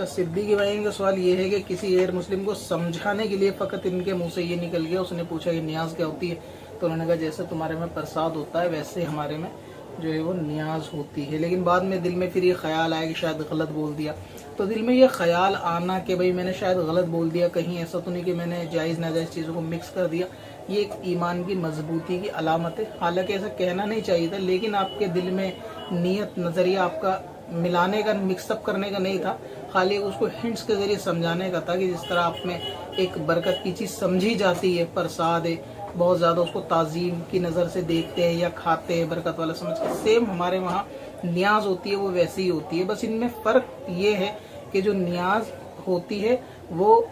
अच्छा, सिद्दीकी भाई का सवाल ये है कि किसी गैर मुस्लिम को समझाने के लिए फ़कत इनके मुंह से ये निकल गया, उसने पूछा ये नियाज क्या होती है, तो उन्होंने कहा जैसे तुम्हारे में प्रसाद होता है वैसे हमारे में जो है वो नियाज होती है। लेकिन बाद में दिल में फिर ये ख्याल आया कि शायद गलत बोल दिया। तो दिल में ये ख्याल आना कि भाई मैंने शायद गलत बोल दिया, कहीं ऐसा तो नहीं कि मैंने जायज़ नाजायज़ चीज़ों को मिक्स कर दिया, ये एक ईमान की मजबूती की अलामत है। हालांकि ऐसा कहना नहीं चाहिए था, लेकिन आपके दिल में नीयत नज़रिया आपका मिलाने का, मिक्सअप करने का नहीं था, खाली उसको हिंट्स के ज़रिए समझाने का था कि जिस तरह आप में एक बरकत की चीज़ समझी जाती है, प्रसाद है, बहुत ज़्यादा उसको ताज़ीम की नज़र से देखते हैं या खाते हैं बरकत वाला समझ के, सेम हमारे वहाँ नियाज होती है वो वैसी ही होती है। बस इनमें फ़र्क ये है कि जो नियाज होती है वो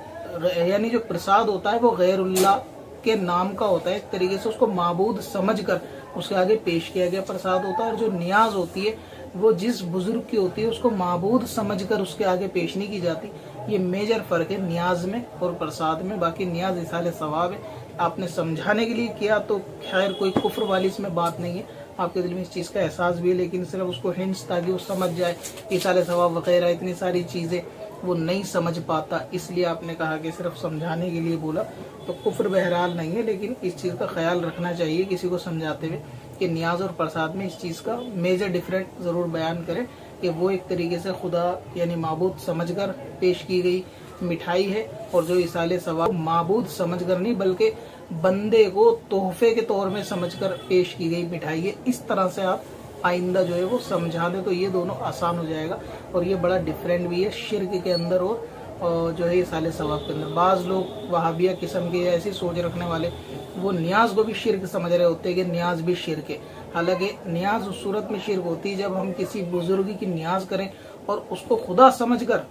यानी जो प्रसाद होता है वो गैरुल्लाह के नाम का होता है, एक तरीके से उसको माबूद समझकर उसके आगे पेश किया गया प्रसाद होता है। और जो नियाज होती है वो जिस बुजुर्ग की होती है उसको माबूद समझकर उसके आगे पेश नहीं की जाती। ये मेजर फ़र्क है नियाज में और प्रसाद में। बाकी नियाज इसाले सवाब है, आपने समझाने के लिए किया तो खैर कोई कुफ्र वाली इसमें बात नहीं है, आपके दिल में इस चीज़ का एहसास भी है, लेकिन सिर्फ उसको हिंट्स ताकि वो समझ जाए, इसाले सवाब वगैरह इतनी सारी चीज़ें वो नहीं समझ पाता, इसलिए आपने कहा कि सिर्फ समझाने के लिए बोला। तो कुफ्र बहरहाल नहीं है, लेकिन इस चीज़ का ख्याल रखना चाहिए किसी को समझाते हुए कि नियाज और प्रसाद में इस चीज़ का मेजर डिफरेंट ज़रूर बयान करें कि वो एक तरीके से खुदा यानी माबूद समझकर पेश की गई मिठाई है, और जो इसाले सवाब माबूद समझकर नहीं बल्कि बंदे को तोहफे के तौर में समझकर पेश की गई मिठाई है। इस तरह से आप आइंदा जो है वो समझा दे तो ये दोनों आसान हो जाएगा। और ये बड़ा डिफरेंट भी है शिर्क के अंदर और जो है इसाले सवाब के अंदर। बाज़ लोग वहाबिया किस्म के ऐसी सोच रखने वाले वो नियाज को भी शिर्क समझ रहे होते हैं कि नियाज भी शिर्क है। हालांकि नियाज उस सूरत में शिर्क होती है जब हम किसी बुजुर्ग की नियाज करें और उसको खुदा समझकर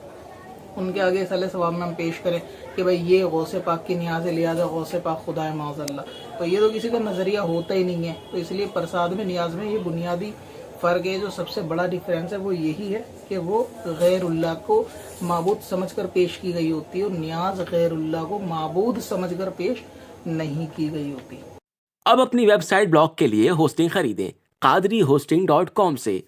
उनके आगे साले सवाब में हम पेश करें कि भाई ये गौसे पाक की नियाज है, लिहाजा गौसे पाक खुदा है माज़अल्लाह, तो ये तो किसी का नज़रिया होता ही नहीं है। तो इसलिए प्रसाद में नियाज में ये बुनियादी फ़र्क है, जो सबसे बड़ा डिफरेंस है वो यही है कि वो गैरुल्लाह को माबूद समझकर पेश की गई होती है और नियाज गैरुल्लाह को माबूद समझकर पेश नहीं की गई होती। अब अपनी वेबसाइट ब्लॉग के लिए होस्टिंग खरीदें qadrihosting.com से